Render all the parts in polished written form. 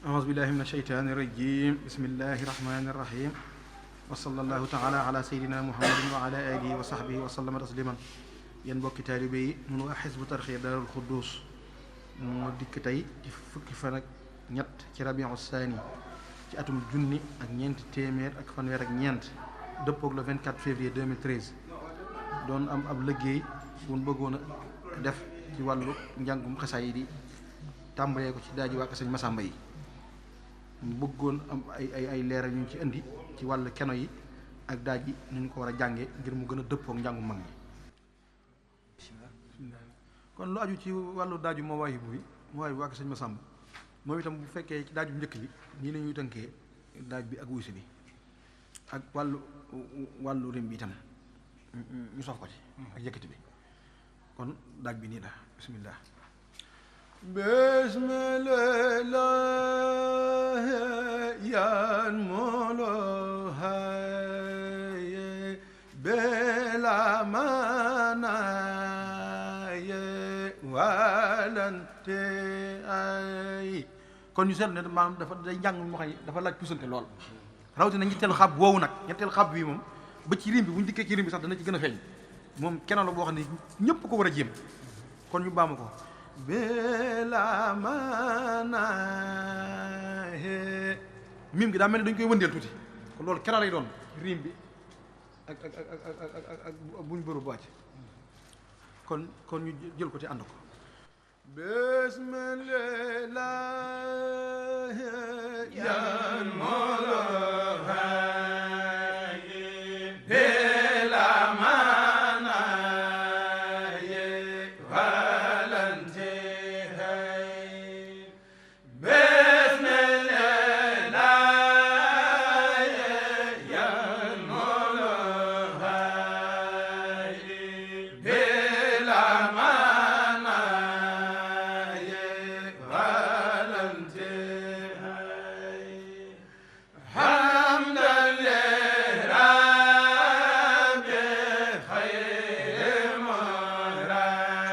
أعوذ بالله من الشيطان الرجيم بسم الله الرحمن الرحيم وصلى الله تعالى على سيدنا محمد وعلى آله وصحبه وسلم تسليما yéen mbokki taalibe yi nun waa Hizbut Tarqiyyah Daarul Xuddus moo dikk tey ci fukki fan ak ñett ci rabiu saani ci atum junni ak ñeenti téeméer ak fanweer ak ñeent dëppoog le 24 février 2013 doon am ab liggéey bu ñu bëggoon a def ci wàllu njàngum xasaayid yi tàmbalee ko ci daaji waa Sëñ Masamba yi ñu bëggoon am ay leeral ñu ci indi ci wàllu keno yi ak daaj yi nu ñu ko war a jànge ngir mu gën a dëppoog njàngum mag ñi. kon lu aju ci wàllu daaju Mawaahibu bi Mawaahibu ak Sëñ Masamba moom itam bu fekkee ci daaju njëkk bi nii la ñuy tënkee daaj bi ak wuysi bi ak wàllu rim bi itam ñu sof ko ci ak yëkkati bi kon daaj bi nii la bismillah yan molo haye bela manaye walante ay kon ñu seetlu ne maanaam dafa day njàng moo xam ne dafa laaj pusante lool rawatina ñetteelu xab woowu nag ñetteelu xab bi moom ba ci rim bi bu ñu dikkee ci rim bi sax dana ci gën a feeñ moom kenn la boo xam ne ñëpp ko war a jéem kon ñu baamu ko bela manaye mim gi daa mel ni dañ koy wëndeel tuuti kon loolu kenn lay doon rim bi ak buñ bëru bu wàcc kon ñu jël ko ci ànd ko bismillah yan molo haye bela manaye walante haye bismillah yan molo haye bela manaye walante haye hamdan lirabbi khayri murabbi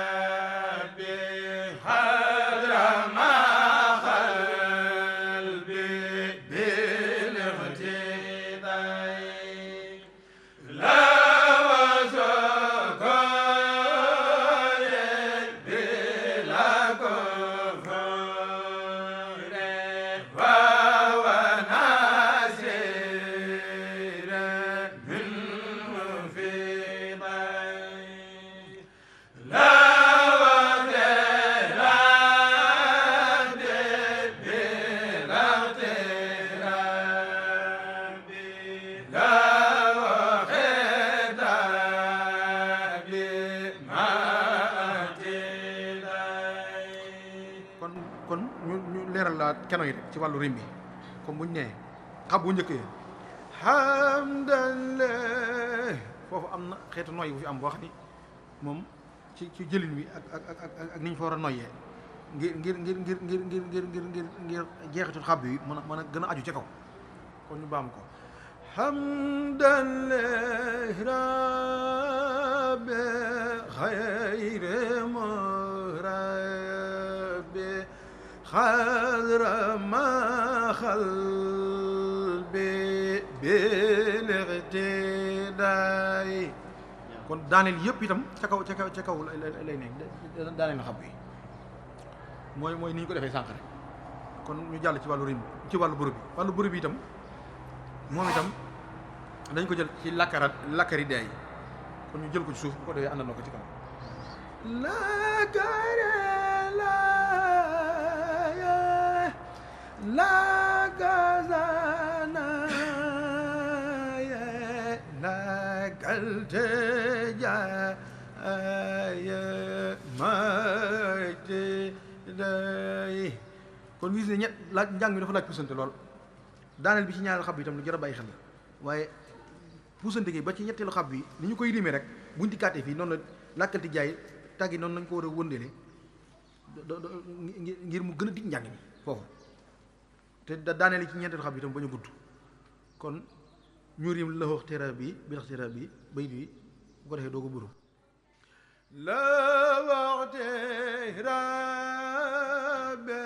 hadra ma qalbi bil ihtidai la wasakare bila kufure wa nasira min mufidai la wadirabbi bila ihtirabi la wahidabi ma atidai kon ñu leeral la keno yi rek ci wàllu rim bi comme buñ nee xab bu njëkk yi hamdallah foofu am na xeetu noyyi bu fi am boo xam ni moom ci jëlin wi ak ni ñu fa war a noyyee ngir jeexitul xab bi mën a gën a aju ca kaw kon ñu baamu ko hamdallah rabbi khayri murabbi khadra ma khalbi bil ihtidai kon daaneel yëpp itam ca kaw lay nekk daaneel xab bi mooy ni ñu ko defee sànq rek kon ñu jàll ci wàllu rim ci wàllu bërëb bi itam moom itam dañ ko jël ci lakkari deey kon ñu jël ko ci suuf bu ko defee àndandoo ko ci kaw la gazana la galteja day kon gis ne ñett laaj njàng mi dafa laaj puusante lool daaneel bi ci ñaareel xab bi itam lu jar a bàyyi xel la waaye puusante gi ba ci ñetteelu xab bi ni ñu koy rimee rek buñ dikkaatee fii noonu la làkkalti jaay tàggi noonu lañ ko war a wëndele ngir mu gën a dig njàng mi foofu te daaneel yi ci ñetteelu xab bi itam bañ a gudd kon ñu rim la wax tera bi bi lax tera bi bayit bi bu ko defee doo ko buru la waxte rabbe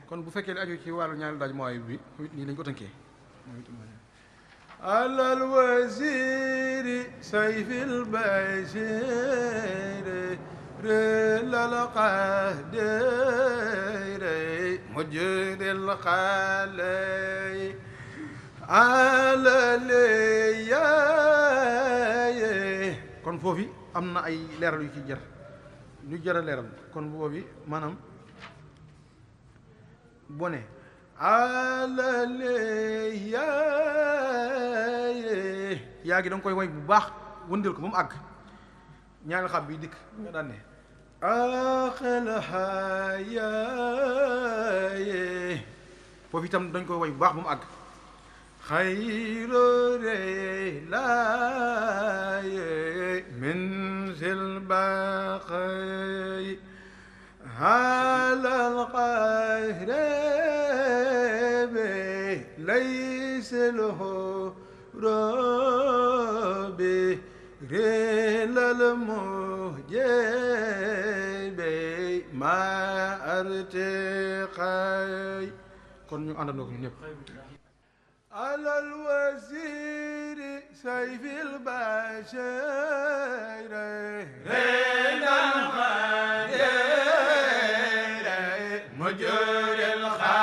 kon bu fekkee ne aju ci wàllu ñaari daaj mooy bi nii lañ ko tënkee على الوزير سيف البشير رل القدير مجد الخلي على لي kon foofu am na ay leeral yu ci jar lu jar a leeral kon boobu maanaam bone على لي yaa gi da nga koy woy bu baax wëndeel ko ba mu àgg ñaari xam bi dikk nga daan ne آخر حياي foofu itam dañ koy woy bu baax ba mu àgg خير رلاي من ذي البقي على القهر ليس له ربي غير المجيب ما ارتقي kon ñu àndandoo ko ñun ñëpp على الوزير سيف البشير رضا الخير مجر الخير